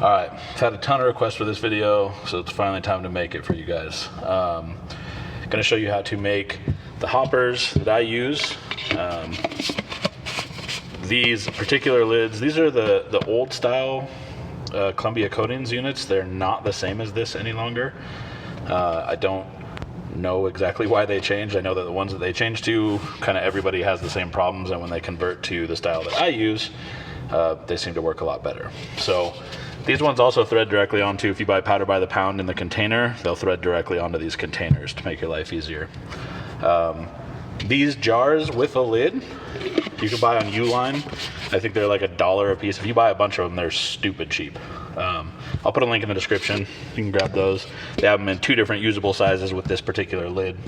All right, I've had a ton of requests for this video, so it's finally time to make it for you guys. Gonna show you how to make the hoppers that I use. These particular lids, these are the old style Columbia Coatings units. They're not the same as this any longer. I don't know exactly why they changed. I know that the ones that they changed to, kind of everybody has the same problems, and when they convert to the style that I use, they seem to work a lot better. So these ones also thread directly onto, if you buy powder by the pound in the container, they'll thread directly onto these containers to make your life easier. These jars with a lid, you can buy on Uline. I think they're like $1 a piece. If you buy a bunch of them, they're stupid cheap. I'll put a link in the description. You can grab those. They have them in 2 different usable sizes with this particular lid.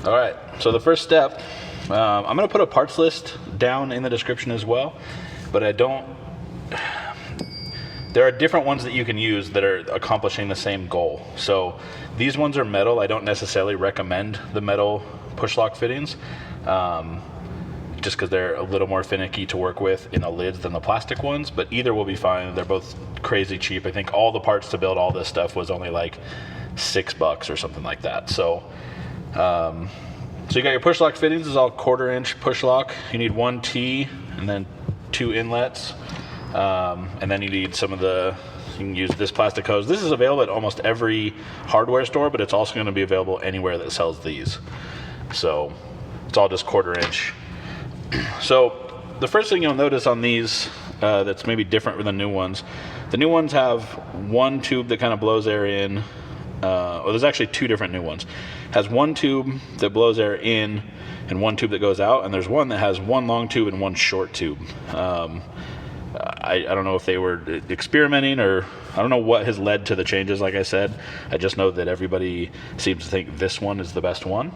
All right, so the first step, I'm gonna put a parts list down in the description as well, but there are different ones that you can use that are accomplishing the same goal. So these ones are metal. I don't necessarily recommend the metal push lock fittings, just because they're a little more finicky to work with in the lids than the plastic ones, but either will be fine. They're both crazy cheap. I think all the parts to build all this stuff was only like $6 or something like that. So, so you got your push lock fittings. This is all 1/4 inch push lock. You need 1 T and then 2 inlets. And then you need some of you can use this plastic hose. This is available at almost every hardware store, but it's also going to be available anywhere that sells these. So it's all just 1/4 inch. So the first thing you'll notice on these that's maybe different from the new ones have one tube that kind of blows air in. Well, there's actually 2 different new ones. It has 1 tube that blows air in and 1 tube that goes out, and there's one that has 1 long tube and 1 short tube. I don't know if they were experimenting, or I don't know what has led to the changes. Like I said, I just know that everybody seems to think this one is the best one.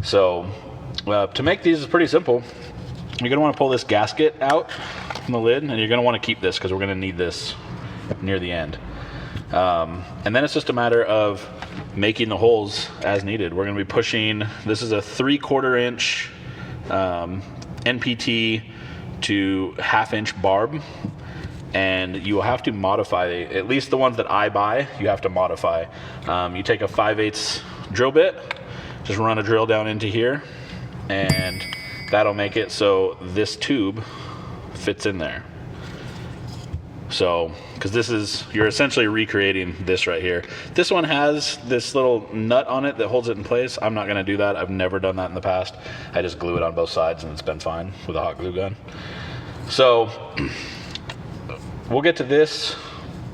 So to make these is pretty simple. You're going to want to pull this gasket out from the lid, and you're going to want to keep this because we're going to need this near the end. And then it's just a matter of making the holes as needed. We're going to be pushing, this is a 3/4 inch NPT to 1/2 inch barb, and you will have to modify, at least the ones that I buy, you have to modify. You take a 5/8 drill bit, just run a drill down into here, and that'll make it so this tube fits in there. So, because you're essentially recreating this right here. This one has this little nut on it that holds it in place. I'm not gonna do that. I've never done that in the past. I just glue it on both sides and it's been fine with a hot glue gun. So, we'll get to this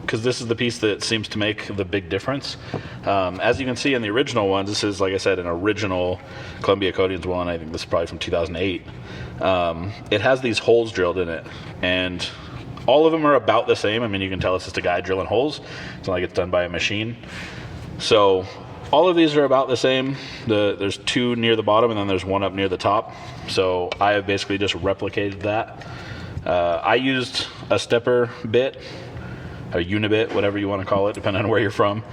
because this is the piece that seems to make the big difference. As you can see in the original ones, this is, like I said, an original Columbia Coatings one. I think this is probably from 2008. It has these holes drilled in it, and all of them are about the same. I mean, you can tell it's just a guy drilling holes. It's not like it's done by a machine. So all of these are about the same. There's 2 near the bottom, and then there's 1 up near the top. So I have basically just replicated that. I used a stepper bit, a unibit, whatever you want to call it, depending on where you're from.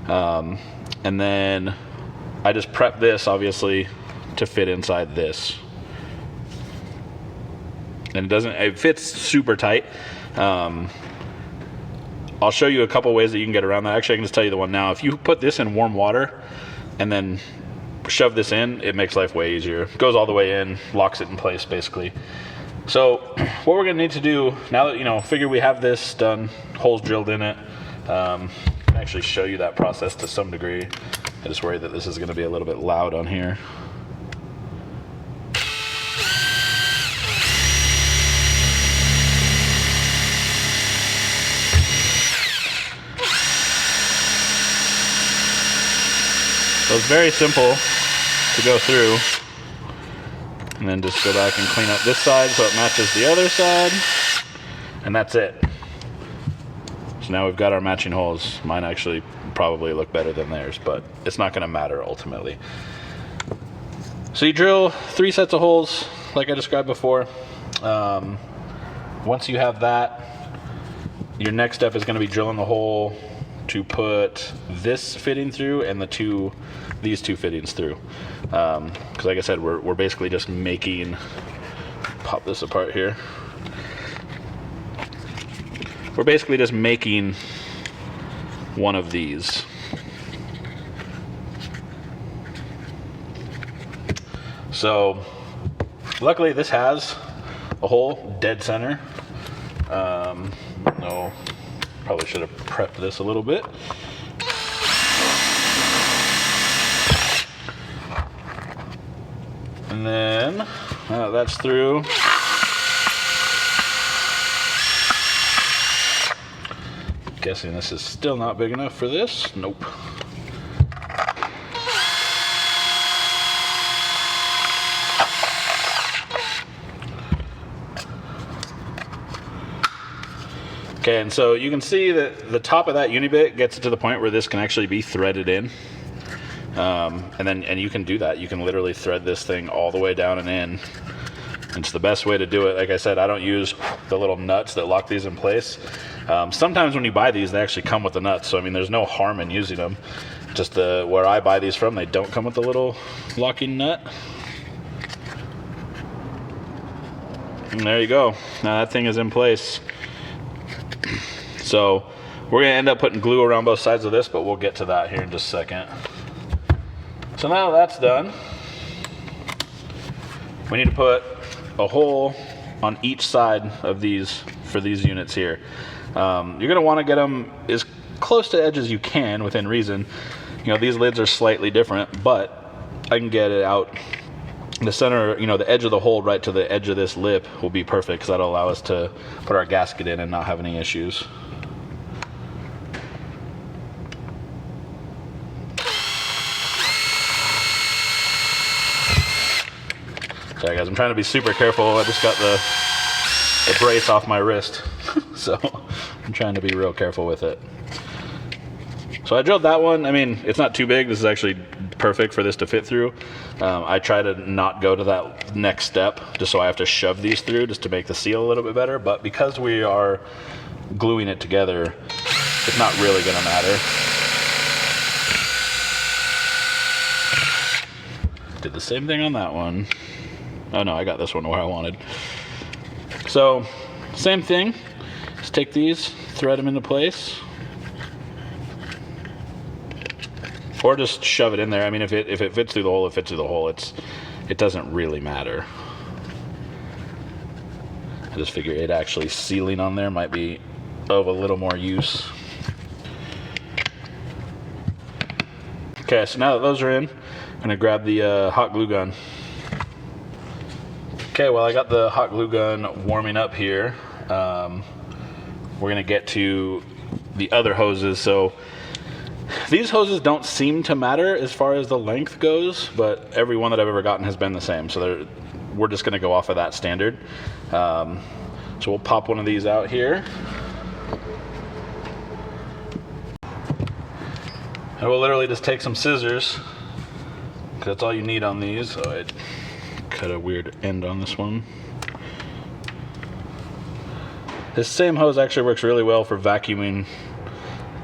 And then I just prepped this, obviously, to fit inside this. And it fits super tight. I'll show you a couple ways that you can get around that. Actually, I can just tell you the one now. If you put this in warm water and then shove this in, it makes life way easier. It goes all the way in, locks it in place, basically. So what we're gonna need to do, now that, figure we have this done, holes drilled in it, I can actually show you that process to some degree. I just worry that this is gonna be a little bit loud on here. So it's very simple to go through, and then just go back and clean up this side so it matches the other side, and that's it. So now we've got our matching holes. Mine actually probably look better than theirs, but it's not going to matter ultimately. So you drill 3 sets of holes like I described before. Once you have that, your next step is going to be drilling the hole to put this fitting through and these two fittings through. Because like I said, we're basically just making, pop this apart here. we're basically just making one of these. So luckily this has a hole dead center. No, probably should have prepped this a little bit. And then that's through. Guessing this is still not big enough for this. Nope. Okay, and so you can see that the top of that unibit gets to the point where this can actually be threaded in. And you can do that. You can literally thread this thing all the way down and in. It's the best way to do it. Like I said, I don't use the little nuts that lock these in place. Sometimes when you buy these, they actually come with the nuts. So, I mean, there's no harm in using them. Just where I buy these from, they don't come with the little locking nut. And there you go. Now that thing is in place. So we're going to end up putting glue around both sides of this, but we'll get to that here in just a second. So now that's done, we need to put a hole on each side of these for these units here. You're going to want to get them as close to edge as you can within reason. You know, these lids are slightly different, but I can get it out. The center, you know, the edge of the hole right to the edge of this lip will be perfect because that'll allow us to put our gasket in and not have any issues. Sorry guys, I'm trying to be super careful. I just got the brace off my wrist, so I'm trying to be real careful with it. So I drilled that one. I mean, it's not too big. This is actually perfect for this to fit through. I try to not go to that next step, just so I have to shove these through just to make the seal a little bit better. But because we are gluing it together, it's not really gonna matter. Did the same thing on that one. Oh no, I got this one where I wanted. So, same thing. Just take these, thread them into place. Or just shove it in there. I mean, if it fits through the hole, it fits through the hole. It doesn't really matter. I just figure it actually sealing on there might be of a little more use. Okay, so now that those are in, I'm gonna grab the hot glue gun. Okay, well I got the hot glue gun warming up here. We're gonna get to the other hoses. So these hoses don't seem to matter as far as the length goes, but every one that I've ever gotten has been the same. So we're just gonna go off of that standard. So we'll pop one of these out here. And we'll literally just take some scissors, because that's all you need on these. So I cut a weird end on this one. This same hose actually works really well for vacuuming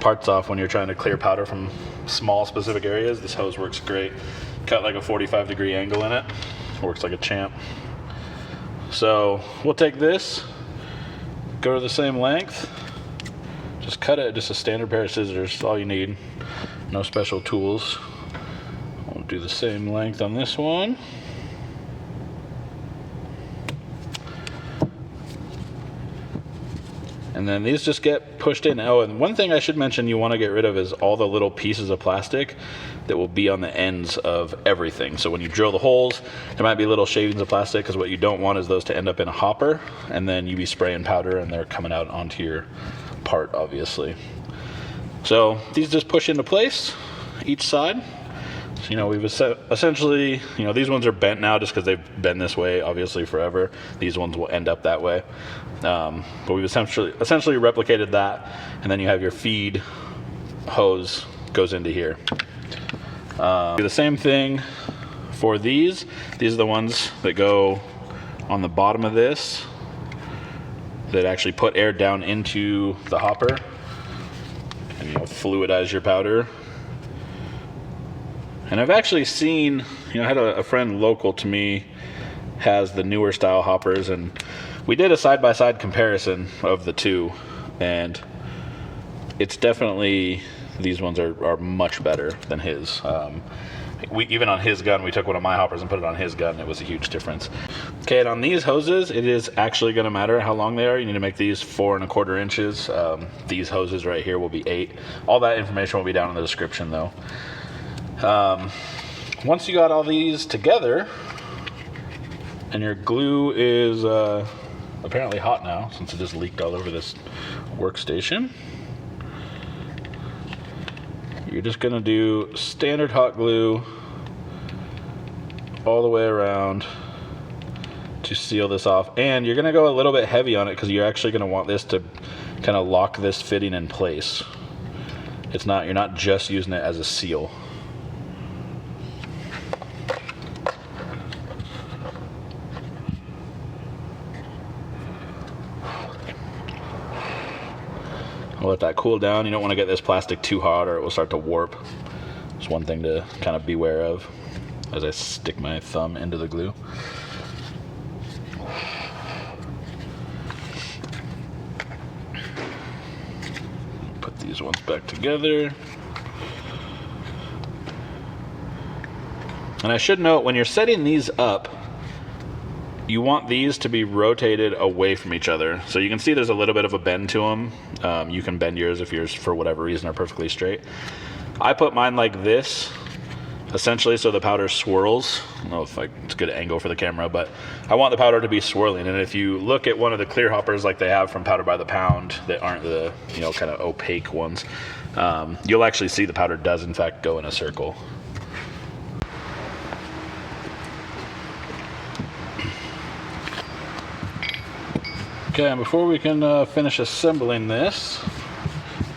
parts off when you're trying to clear powder from small specific areas. This hose works great. Cut like a 45-degree angle in it. Works like a champ. So we'll take this, go to the same length, just cut it, just a standard pair of scissors, that's all you need. No special tools. We'll do the same length on this one. And then these just get pushed in. Oh, and one thing I should mention you want to get rid of is all the little pieces of plastic that will be on the ends of everything. So when you drill the holes, there might be little shavings of plastic, because what you don't want is those to end up in a hopper, and then you be spraying powder and they're coming out onto your part, obviously. So these just push into place, each side. So, you know, we've essentially, you know, these ones are bent now just because they've been this way, obviously, forever. These ones will end up that way. But we've essentially replicated that, and then you have your feed hose goes into here. Do the same thing for these. These are the ones that go on the bottom of this that actually put air down into the hopper and, you know, fluidize your powder. And I've actually seen, you know, I had a friend local to me has the newer style hoppers, and we did a side-by-side comparison of the two. and it's definitely, these ones are much better than his. Even on his gun, we took one of my hoppers and put it on his gun. It was a huge difference. Okay, and on these hoses, it is actually going to matter how long they are. You need to make these 4 1/4 inches. These hoses right here will be 8. All that information will be down in the description, though. Once you got all these together, and your glue is apparently hot now, since it just leaked all over this workstation, you're just going to do standard hot glue all the way around to seal this off. And you're going to go a little bit heavy on it because you're actually going to want this to kind of lock this fitting in place. You're not just using it as a seal. I'll let that cool down. You don't want to get this plastic too hot or it will start to warp. It's one thing to kind of beware of as I stick my thumb into the glue. Put these ones back together. And I should note, when you're setting these up, you want these to be rotated away from each other. So you can see there's a little bit of a bend to them. You can bend yours if yours, for whatever reason, are perfectly straight. I put mine like this, essentially, so the powder swirls. I don't know if it's a good angle for the camera, but I want the powder to be swirling. And if you look at one of the clear hoppers like they have from Powder by the Pound that aren't the, kind of opaque ones, you'll actually see the powder does in fact go in a circle. Okay, and before we can finish assembling this,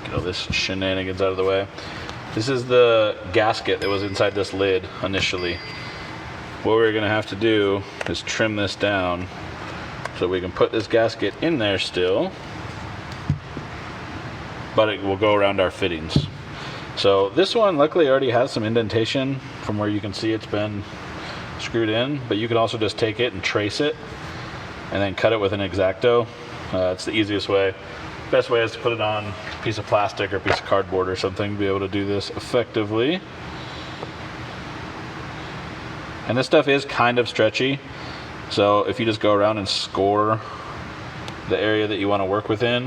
get all this shenanigans out of the way. This is the gasket that was inside this lid initially. What we're gonna have to do is trim this down so we can put this gasket in there still, but it will go around our fittings. So this one luckily already has some indentation from where you can see it's been screwed in, but you can also just take it and trace it and then cut it with an X-Acto. It's the easiest way. Best way is to put it on a piece of plastic or a piece of cardboard or something to be able to do this effectively. And this stuff is kind of stretchy, so if you just go around and score the area that you want to work within,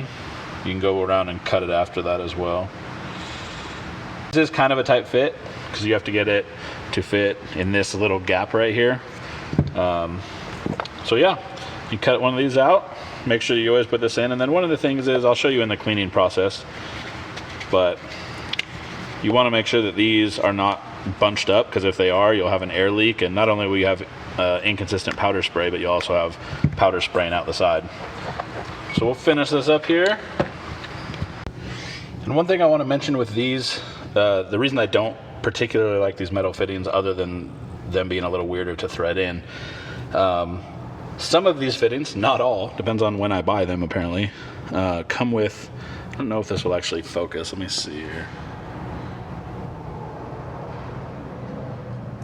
you can go around and cut it after that as well. This is kind of a tight fit because you have to get it to fit in this little gap right here. So yeah, you cut one of these out, make sure you always put this in, and then one of the things is, I'll show you in the cleaning process, but you want to make sure that these are not bunched up, because if they are, you'll have an air leak, and not only will you have inconsistent powder spray, but you'll also have powder spraying out the side. So we'll finish this up here. And one thing I want to mention with these, the reason I don't particularly like these metal fittings, other than them being a little weirder to thread in, some of these fittings, not all, depends on when I buy them apparently, come with, I don't know if this will actually focus, let me see here.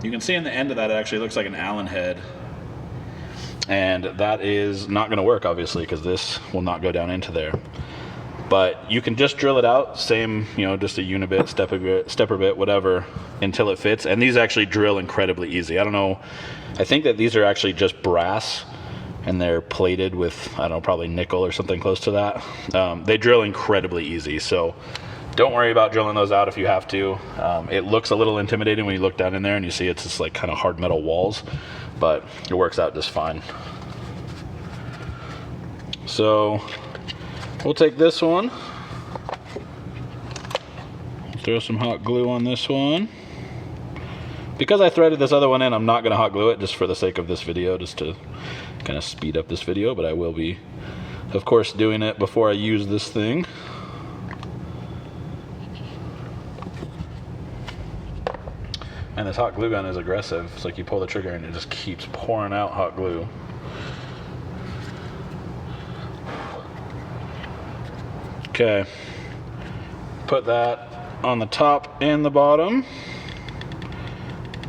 You can see in the end of that it actually looks like an Allen head, and that is not going to work obviously because this will not go down into there. But you can just drill it out, same, just a unibit, stepper bit, whatever, until it fits. And these actually drill incredibly easy. I don't know, I think that these are actually just brass, and they're plated with, I don't know, probably nickel or something close to that. They drill incredibly easy, so don't worry about drilling those out if you have to. It looks a little intimidating when you look down in there and you see it's just like kind of hard metal walls, but it works out just fine. So we'll take this one, throw some hot glue on this one. Because I threaded this other one in, I'm not going to hot glue it just for the sake of this video, just to kind of speed up this video, but I will be, of course, doing it before I use this thing. And this hot glue gun is aggressive. It's like you pull the trigger and it just keeps pouring out hot glue. Okay, put that on the top and the bottom,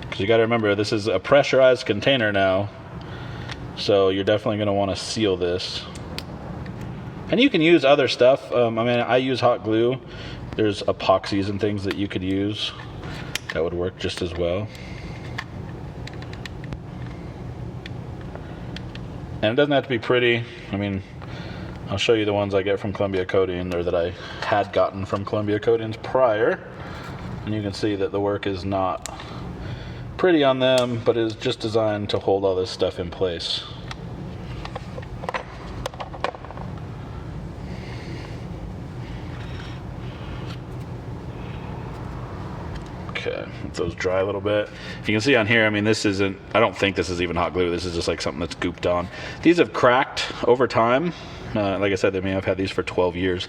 because you got to remember this is a pressurized container now, so you're definitely going to want to seal this. And you can use other stuff. I mean, I use hot glue. There's epoxies and things that you could use that would work just as well. And it doesn't have to be pretty. I mean, I'll show you the ones I get from Columbia Coating, or that I had gotten from Columbia Coatings prior. And you can see that the work is not pretty on them, but is just designed to hold all this stuff in place. Okay, let those dry a little bit. You can see on here, I mean, this isn't, I don't think this is even hot glue. This is just like something that's gooped on. These have cracked over time. Like I said, they may have had these for 12 years.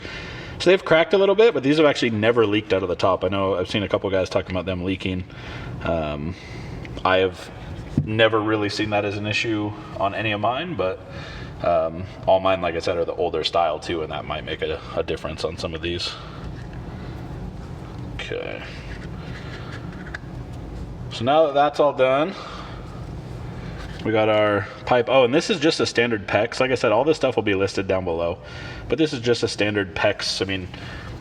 So they've cracked a little bit, but these have actually never leaked out of the top. I know I've seen a couple guys talking about them leaking. I have never really seen that as an issue on any of mine, but all mine, like I said, are the older style too, and that might make a difference on some of these. Okay. So now that that's all done, we got our pipe. Oh, and this is just a standard PEX. Like I said, all this stuff will be listed down below, but this is just a standard PEX. I mean,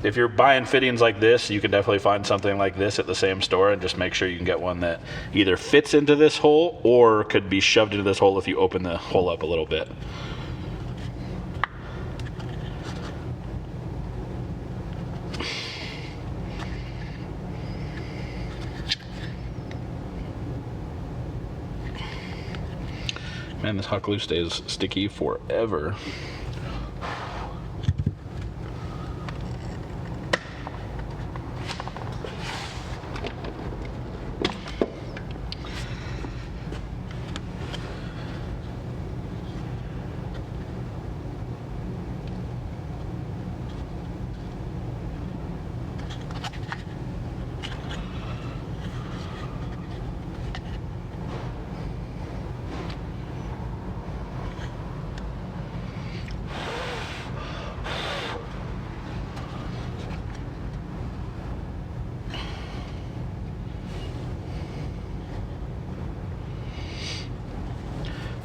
if you're buying fittings like this, you can definitely find something like this at the same store, and just make sure you can get one that either fits into this hole or could be shoved into this hole if you open the hole up a little bit. Man, this hot glue stays sticky forever.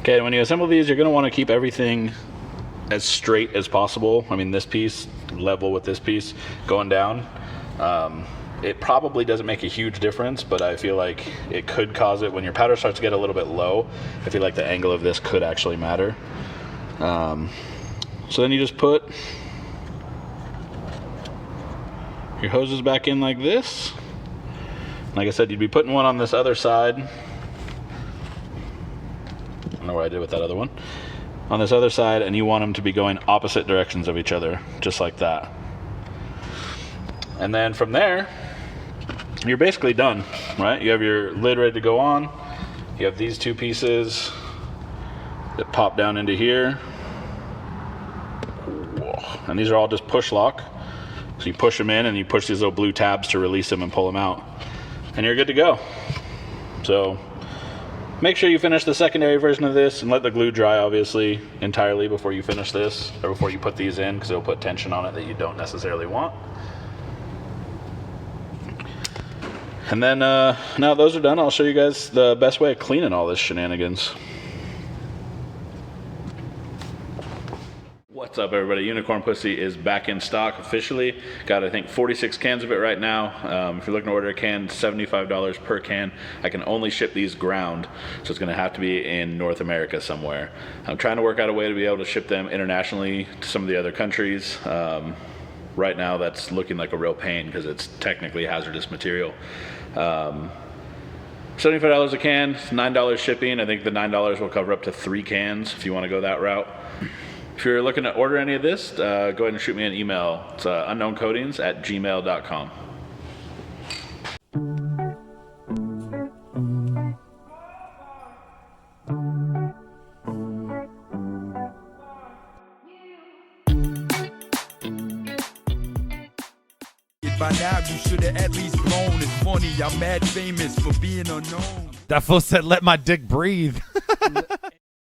Okay, when you assemble these, you're going to want to keep everything as straight as possible. I mean, this piece level with this piece going down. It probably doesn't make a huge difference, but I feel like it could cause it when your powder starts to get a little bit low. I feel like the angle of this could actually matter. So then you just put your hoses back in like this. Like I said, you'd be putting one on this other side. I don't know what I did with that other one. On this other side, and you want them to be going opposite directions of each other, just like that. And then from there, you're basically done, right? You have your lid ready to go on. You have these two pieces that pop down into here. And these are all just push lock. So you push them in and you push these little blue tabs to release them and pull them out. And you're good to go. So make sure you finish the secondary version of this and let the glue dry, obviously, entirely before you finish this, or before you put these in, because it'll put tension on it that you don't necessarily want. And then now those are done, I'll show you guys the best way of cleaning all this shenanigans. What's up, everybody? Unicorn Pussy is back in stock officially. Got, I think, 46 cans of it right now. If you're looking to order a can, $75 per can. I can only ship these ground, so it's going to have to be in North America somewhere. I'm trying to work out a way to be able to ship them internationally to some of the other countries. Right now, that's looking like a real pain because it's technically hazardous material. $75 a can, $9 shipping. I think the $9 will cover up to 3 cans if you want to go that route. If you're looking to order any of this, go ahead and shoot me an email. It's unknowncoatings@gmail.com. By now you should have at least known. It's funny, I'm mad famous for being unknown. That fool said, let my dick breathe.